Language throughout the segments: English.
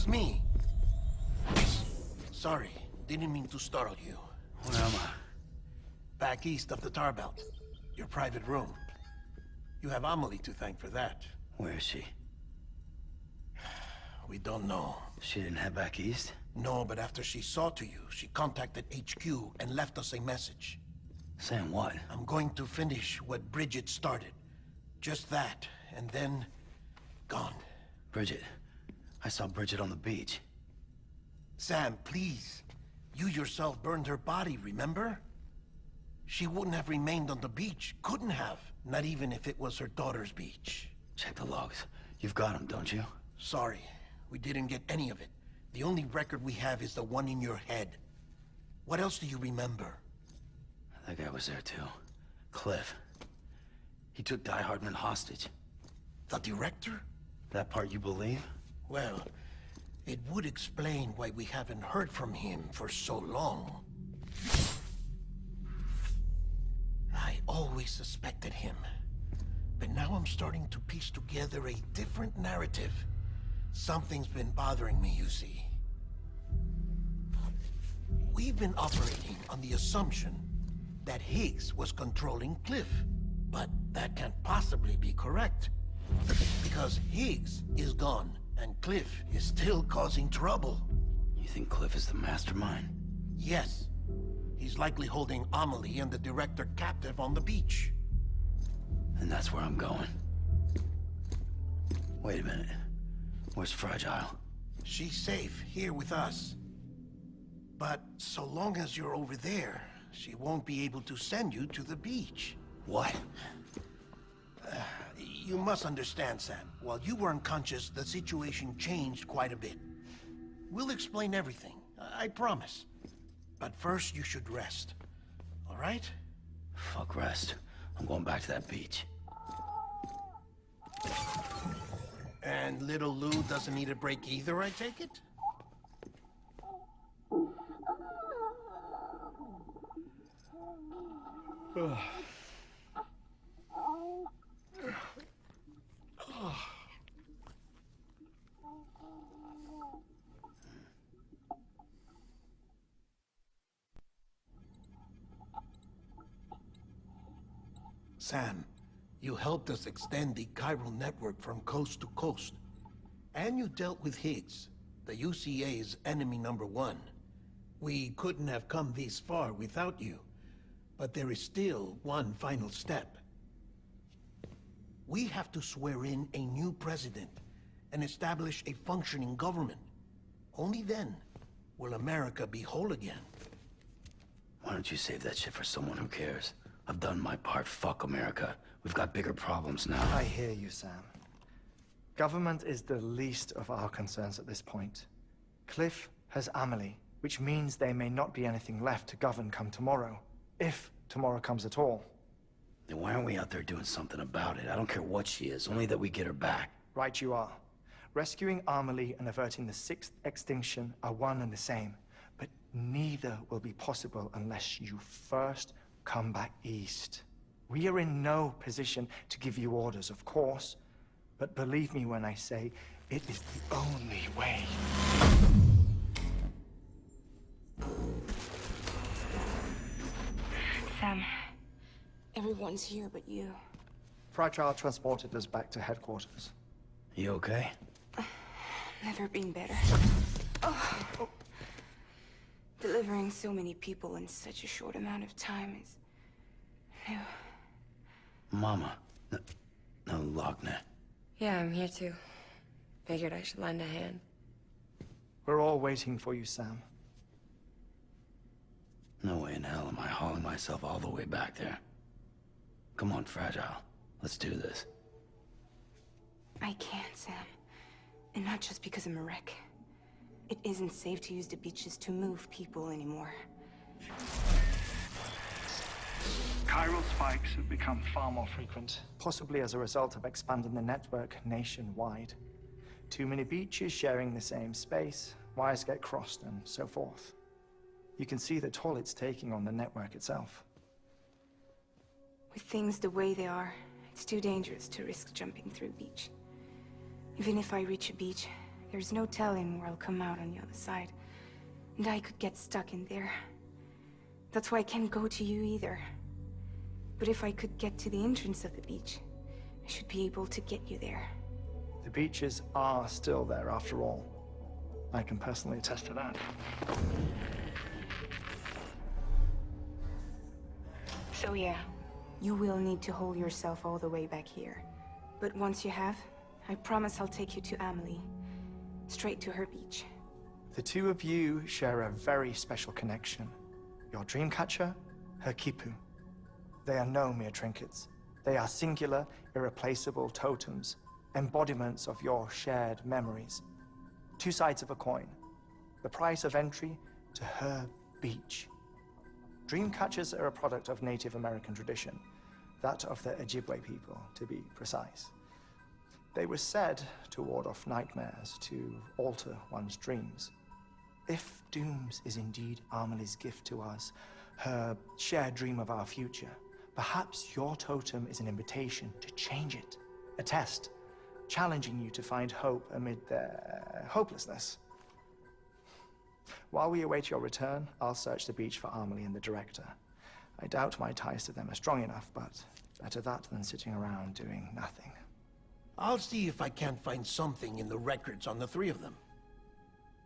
It's me. Sorry, didn't mean to startle you. Where am I? Back east of the tar belt. Your private room. You have Amelie to thank for that. Where is she? We don't know. She didn't head back east? No, but after she saw to you, she contacted HQ and left us a message. Saying what? I'm going to finish what Bridget started. Just that, and then... gone. Bridget. I saw Bridget on the beach. Sam, please. You yourself burned her body, remember? She wouldn't have remained on the beach. Couldn't have. Not even if it was her daughter's beach. Check the logs. You've got them, don't you? Sorry, we didn't get any of it. The only record we have is the one in your head. What else do you remember? That guy was there too. Cliff. He took Die Hardman hostage. The director? That part you believe? Well, it would explain why we haven't heard from him for so long. I always suspected him. But now I'm starting to piece together a different narrative. Something's been bothering me, you see. We've been operating on the assumption that Higgs was controlling Cliff. But that can't possibly be correct. Because Higgs is gone, and Cliff is still causing trouble. You think Cliff is the mastermind? Yes. He's likely holding Amelie and the director captive on the beach. And that's where I'm going. Wait a minute. Where's Fragile? She's safe here with us. But so long as you're over there, she won't be able to send you to the beach. What? You must understand, Sam. While you were unconscious, the situation changed quite a bit. We'll explain everything, I promise. But first, you should rest. All right? Fuck rest. I'm going back to that beach. And little Lou doesn't need a break either, I take it? Sam, you helped us extend the chiral network from coast to coast. And you dealt with Higgs, the UCA's enemy #1. We couldn't have come this far without you. But there is still one final step. We have to swear in a new president and establish a functioning government. Only then will America be whole again. Why don't you save that shit for someone who cares? I've done my part. Fuck America. We've got bigger problems now. I hear you, Sam. Government is the least of our concerns at this point. Cliff has Amelie, which means there may not be anything left to govern come tomorrow. If tomorrow comes at all. Then why aren't we out there doing something about it? I don't care what she is, only that we get her back. Right you are. Rescuing Amelie and averting the 6th extinction are one and the same. But neither will be possible unless you first come back east. We are in no position to give you orders, of course. But believe me when I say, it is the only way. Sam, everyone's here but you. Fragile transported us back to headquarters. You okay? Never been better. Oh. Delivering so many people in such a short amount of time is new. Mama. No, Lochner. Yeah, I'm here too. Figured I should lend a hand. We're all waiting for you, Sam. No way in hell am I hauling myself all the way back there. Come on, Fragile. Let's do this. I can't, Sam. And not just because I'm a wreck. It isn't safe to use the beaches to move people anymore. Chiral spikes have become far more frequent. Possibly as a result of expanding the network nationwide. Too many beaches sharing the same space, wires get crossed, and so forth. You can see the toll it's taking on the network itself. With things the way they are, it's too dangerous to risk jumping through a beach. Even if I reach a beach, There's no telling where I'll come out on the other side. And I could get stuck in there. That's why I can't go to you either. But if I could get to the entrance of the beach, I should be able to get you there. The beaches are still there after all. I can personally attest to that. So yeah, you will need to hold yourself all the way back here. But once you have, I promise I'll take you to Amelie. Straight to her beach. The two of you share a very special connection. Your dreamcatcher, her quipu. They are no mere trinkets. They are singular, irreplaceable totems, embodiments of your shared memories. Two sides of a coin. The price of entry to her beach. Dreamcatchers are a product of Native American tradition, that of the Ojibwe people, to be precise. They were said to ward off nightmares, to alter one's dreams. If Dooms is indeed Amelie's gift to us, her shared dream of our future, perhaps your totem is an invitation to change it. A test, challenging you to find hope amid their hopelessness. While we await your return, I'll search the beach for Amelie and the director. I doubt my ties to them are strong enough, but better that than sitting around doing nothing. I'll see if I can't find something in the records on the three of them.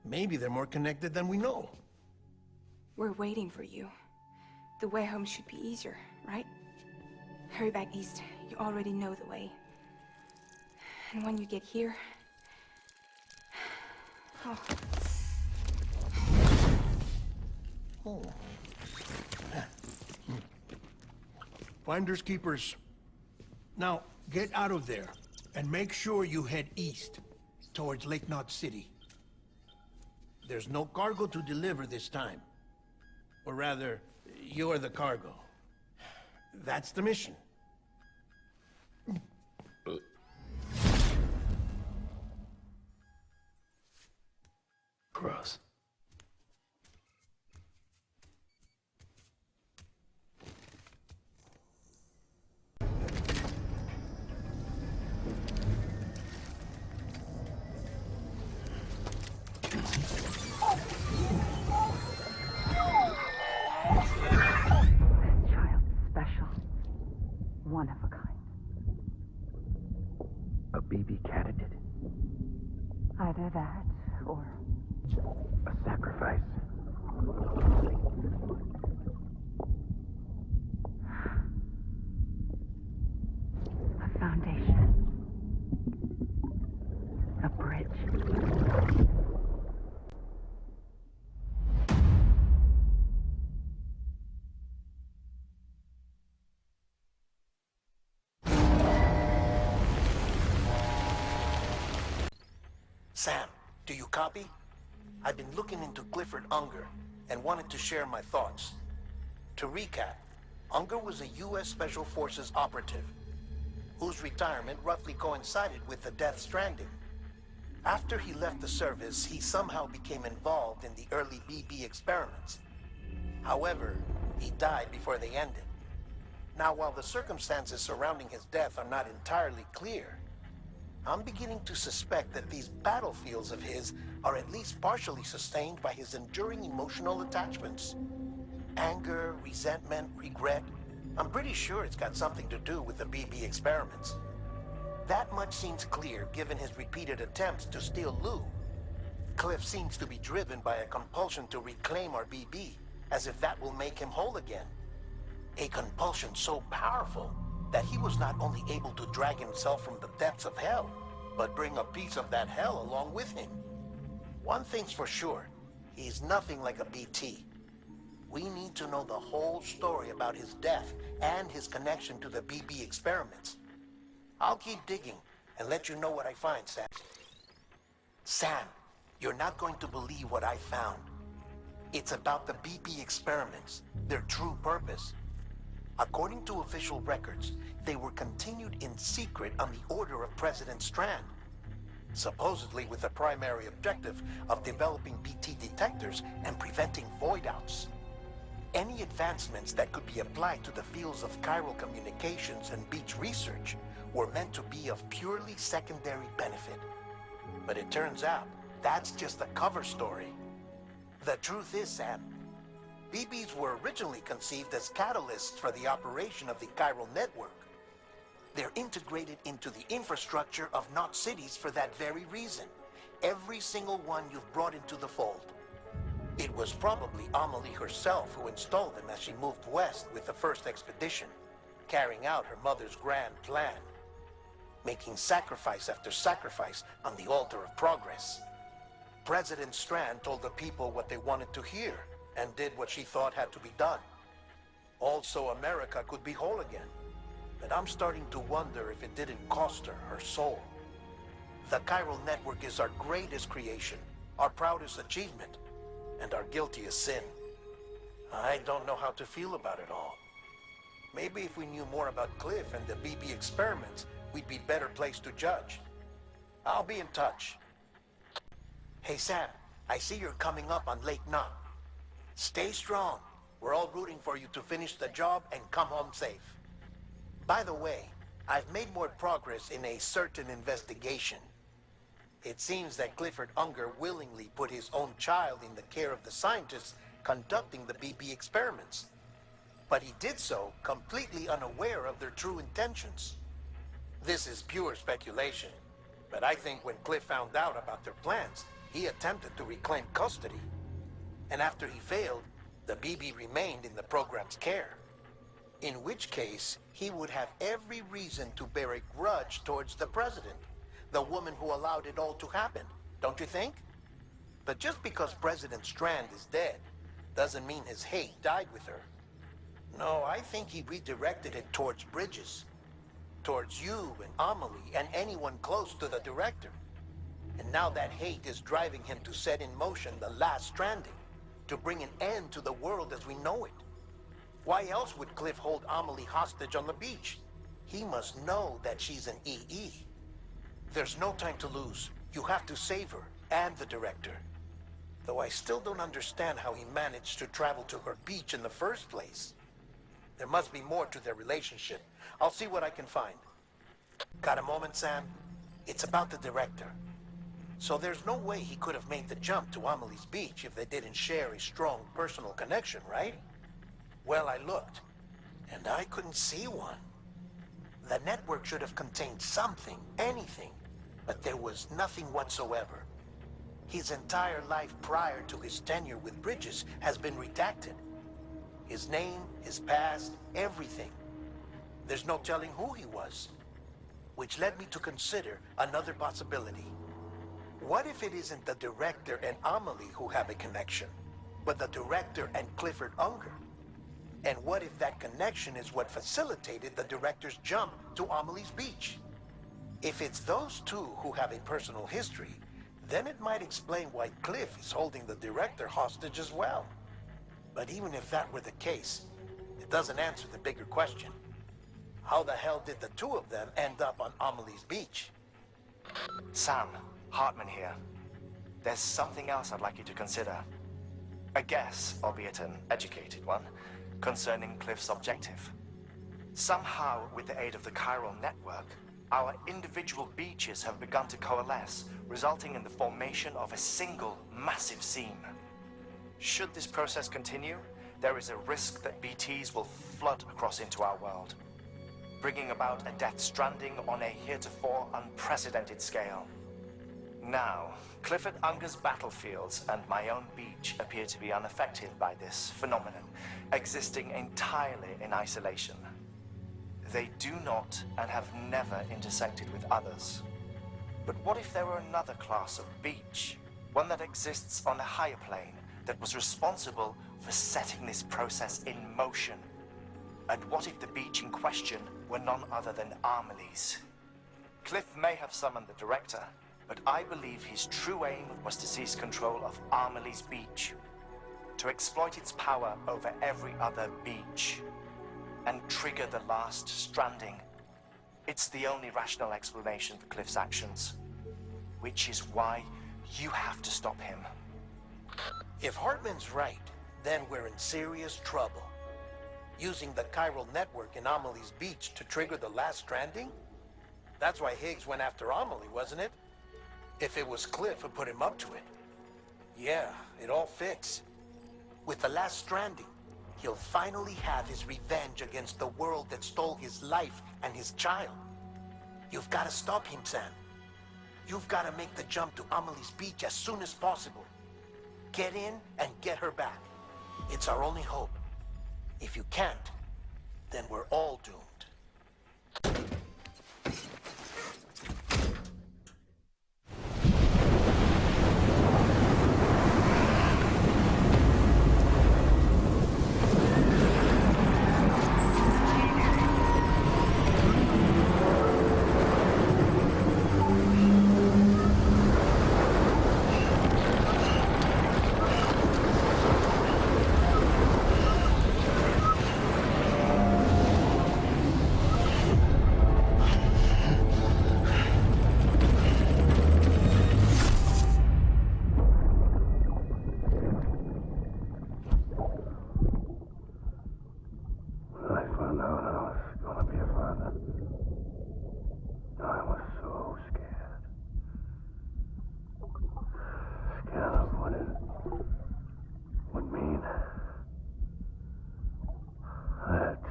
Maybe they're more connected than we know. We're waiting for you. The way home should be easier, right? Hurry back east. You already know the way. And when you get here... Oh. Oh. Finders keepers. Now, get out of there, and make sure you head east, towards Lake Knot City. There's no cargo to deliver this time. Or rather, you're the cargo. That's the mission. Gross. One of a kind. A BB candidate? Either that, or... A sacrifice? a foundation. A bridge. Sam, do you copy? I've been looking into Clifford Unger and wanted to share my thoughts. To recap, Unger was a U.S. Special Forces operative whose retirement roughly coincided with the death Stranding. After he left the service, he somehow became involved in the early BB experiments. However, he died before they ended. Now, while the circumstances surrounding his death are not entirely clear, I'm beginning to suspect that these battlefields of his are at least partially sustained by his enduring emotional attachments. Anger, resentment, regret. I'm pretty sure it's got something to do with the BB experiments. That much seems clear given his repeated attempts to steal Lou. Cliff seems to be driven by a compulsion to reclaim our BB, as if that will make him whole again. A compulsion so powerful that he was not only able to drag himself from the depths of hell, but bring a piece of that hell along with him. One thing's for sure, he's nothing like a BT. We need to know the whole story about his death and his connection to the BB experiments. I'll keep digging and let you know what I find, Sam. Sam, you're not going to believe what I found. It's about the BB experiments, their true purpose. According to official records, they were continued in secret on the order of President Strand, supposedly with the primary objective of developing BT detectors and preventing void-outs. Any advancements that could be applied to the fields of chiral communications and beach research were meant to be of purely secondary benefit. But it turns out That's just a cover story. The truth is, Sam, BBs were originally conceived as catalysts for the operation of the chiral network. They're integrated into the infrastructure of Knot cities for that very reason. Every single one you've brought into the fold. It was probably Amelie herself who installed them as she moved west with the first expedition, carrying out her mother's grand plan, making sacrifice after sacrifice on the altar of progress. President Strand told the people what they wanted to hear and did what she thought had to be done. Also, America could be whole again. But I'm starting to wonder if it didn't cost her soul. The chiral network is our greatest creation, our proudest achievement, and our guiltiest sin. I don't know how to feel about it all. Maybe if we knew more about Cliff and the BB experiments, we'd be better placed to judge. I'll be in touch. Hey Sam, I see you're coming up on Lake Knot. Stay strong. We're all rooting for you to finish the job and come home safe. By the way, I've made more progress in a certain investigation. It seems that Clifford Unger willingly put his own child in the care of the scientists conducting the BB experiments. But he did so completely unaware of their true intentions. This is pure speculation, but I think when Cliff found out about their plans, he attempted to reclaim custody. And after he failed, the BB remained in the program's care. In which case, he would have every reason to bear a grudge towards the president, the woman who allowed it all to happen, don't you think? But just because President Strand is dead, doesn't mean his hate died with her. No, I think he redirected it towards Bridges, towards you and Amelie and anyone close to the director. And now that hate is driving him to set in motion the last Stranding, to bring an end to the world as we know it. Why else would Cliff hold Amelie hostage on the beach? He must know that she's an EE. There's no time to lose. You have to save her and the director. Though I still don't understand how he managed to travel to her beach in the first place. There must be more to their relationship. I'll see what I can find. Got a moment, Sam? It's about the director. So there's no way he could have made the jump to Amelie's beach if they didn't share a strong personal connection, right? Well, I looked, and I couldn't see one. The network should have contained something, anything, but there was nothing whatsoever. His entire life prior to his tenure with Bridges has been redacted. His name, his past, everything. There's no telling who he was. Which led me to consider another possibility. What if it isn't the director and Amelie who have a connection, but the director and Clifford Unger? And what if that connection is what facilitated the director's jump to Amelie's beach? If it's those two who have a personal history, then it might explain why Cliff is holding the director hostage as well. But even if that were the case, it doesn't answer the bigger question. How the hell did the two of them end up on Amelie's beach? Sam, Hartman here. There's something else I'd like you to consider. A guess, albeit an educated one, concerning Cliff's objective. Somehow, with the aid of the chiral network, our individual beaches have begun to coalesce, resulting in the formation of a single massive seam. Should this process continue, there is a risk that BTs will flood across into our world, bringing about a death stranding on a heretofore unprecedented scale. Now, Clifford Unger's battlefields and my own beach appear to be unaffected by this phenomenon, existing entirely in isolation. They do not and have never intersected with others. But what if there were another class of beach, one that exists on a higher plane, that was responsible for setting this process in motion? And what if the beach in question were none other than Amelie's? Cliff may have summoned the director, but I believe his true aim was to seize control of Amelie's beach, to exploit its power over every other beach, and trigger the last Stranding. It's the only rational explanation for Cliff's actions, which is why you have to stop him. If Hartman's right, then we're in serious trouble. Using the chiral network in Amelie's beach to trigger the last Stranding? That's why Higgs went after Amelie, wasn't it? If it was Cliff who put him up to it. Yeah, it all fits. With the last Stranding, he'll finally have his revenge against the world that stole his life and his child. You've got to stop him, Sam. You've got to make the jump to Amelie's beach as soon as possible. Get in and get her back. It's our only hope. If you can't, then we're all doomed.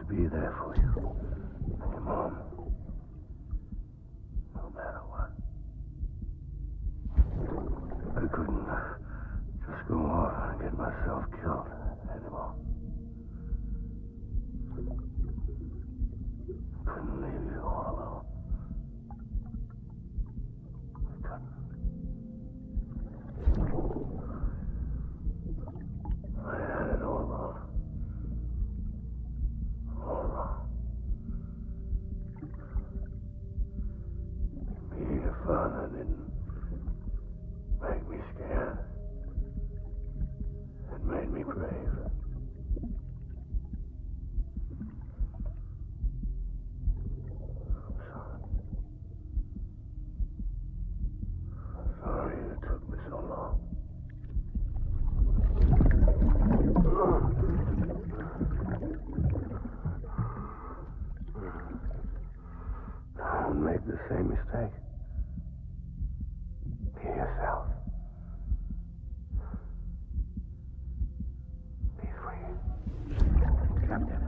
Be there for you and your mom, no matter what. I couldn't just go off and get myself killed anymore. Couldn't leave you all alone. I couldn't. I had it all wrong. Being a father didn't make me scared. It made me brave. I'm sorry it took me so long. Don't make the same mistake. Be yourself. Be free. Captain,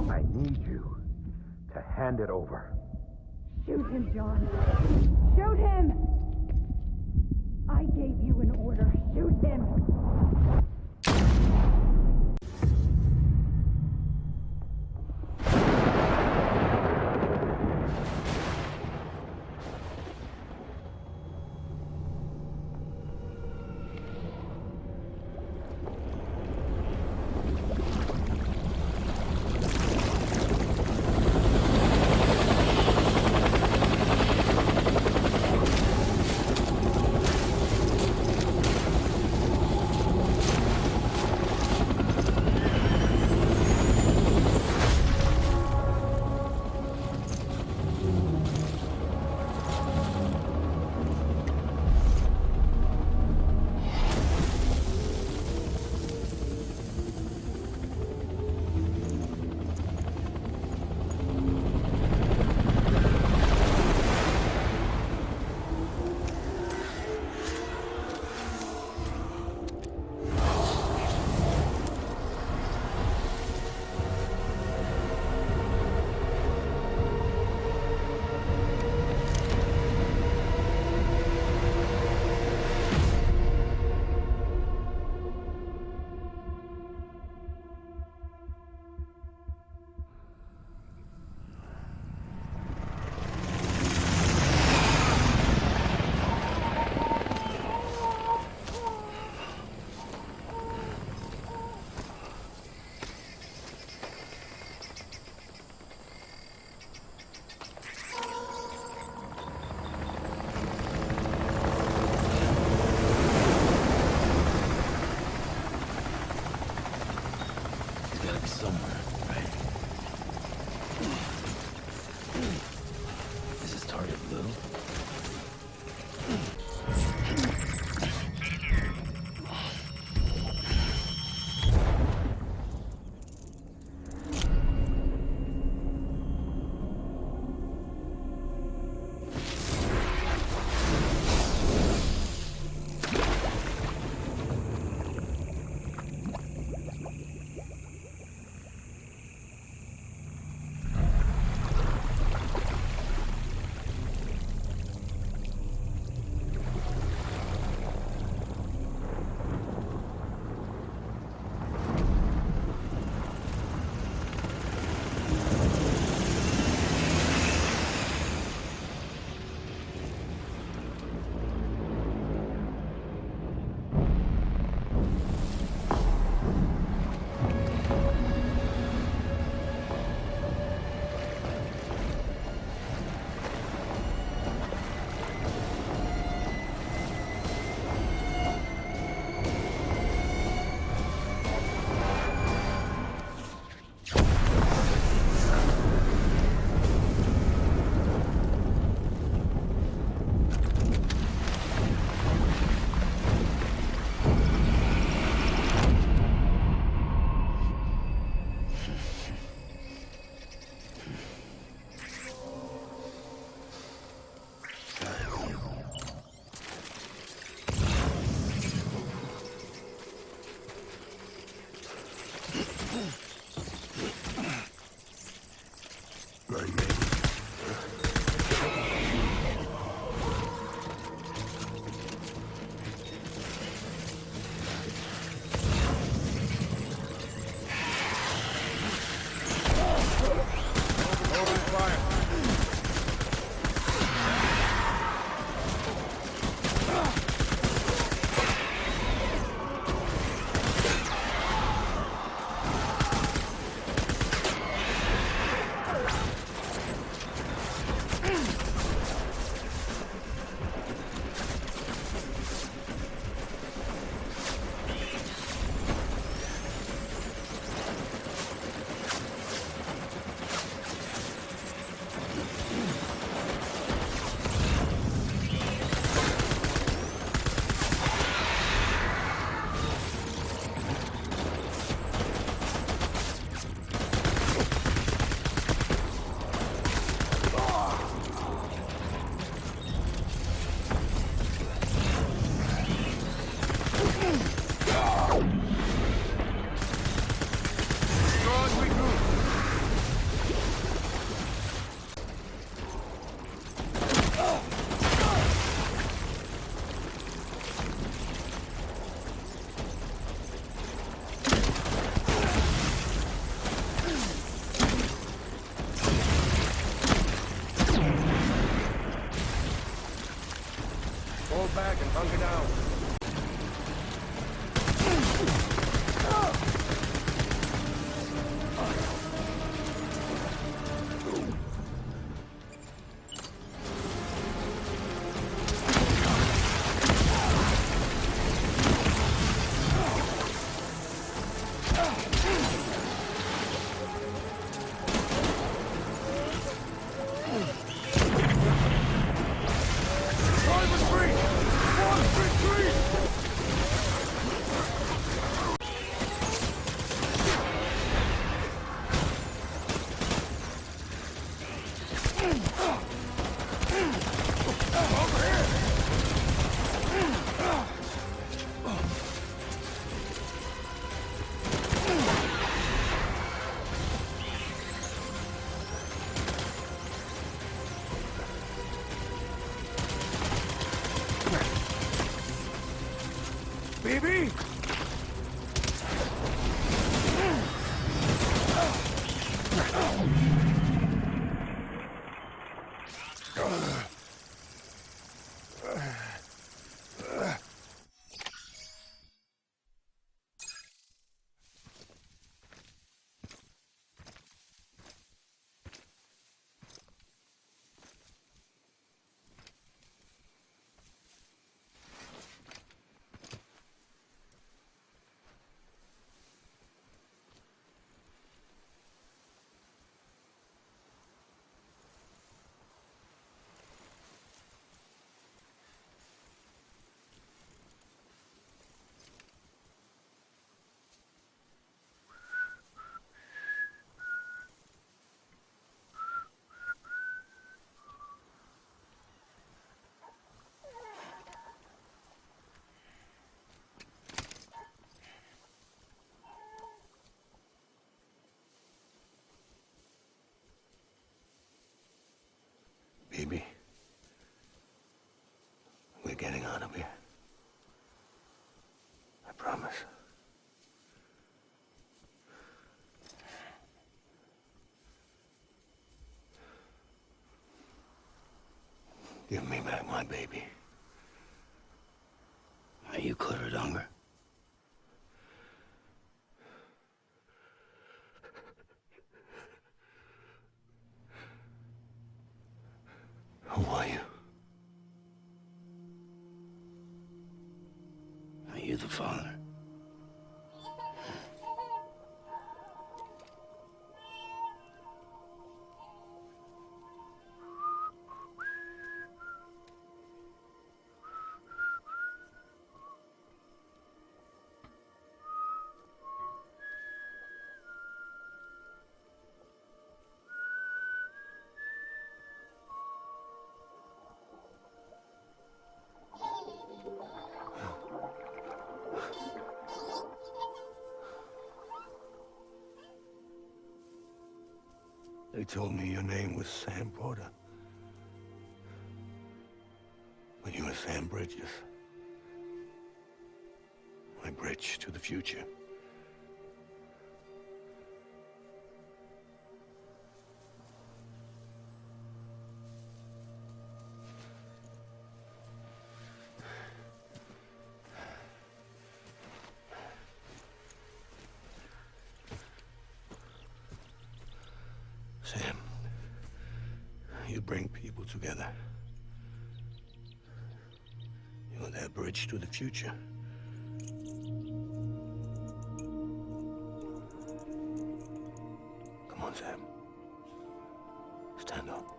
I need you to hand it over. Shoot him, John. Shoot him! I gave you an order. Shoot him! me! Baby, we're getting out of here. I promise. Give me back my baby. Are you cluttered hunger? Who are you? Are you the father? They told me your name was Sam Porter. But you were Sam Bridges. My bridge to the future. Sam, you bring people together. You're that bridge to the future. Come on, Sam. Stand up.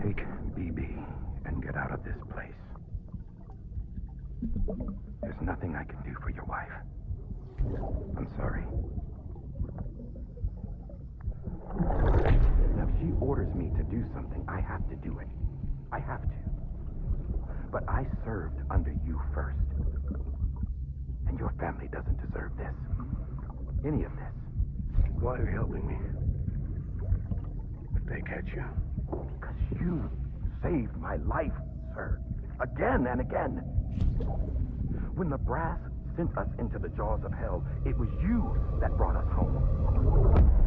Take BB and get out of this place. There's nothing I can do for your wife. I'm sorry. Now, if she orders me to do something, I have to do it. I have to. But I served under you first. And your family doesn't deserve this. Any of this. Why are you helping me? If they catch you. Because you saved my life, sir. again and again. When the brass sent us into the jaws of hell, it was you that brought us home.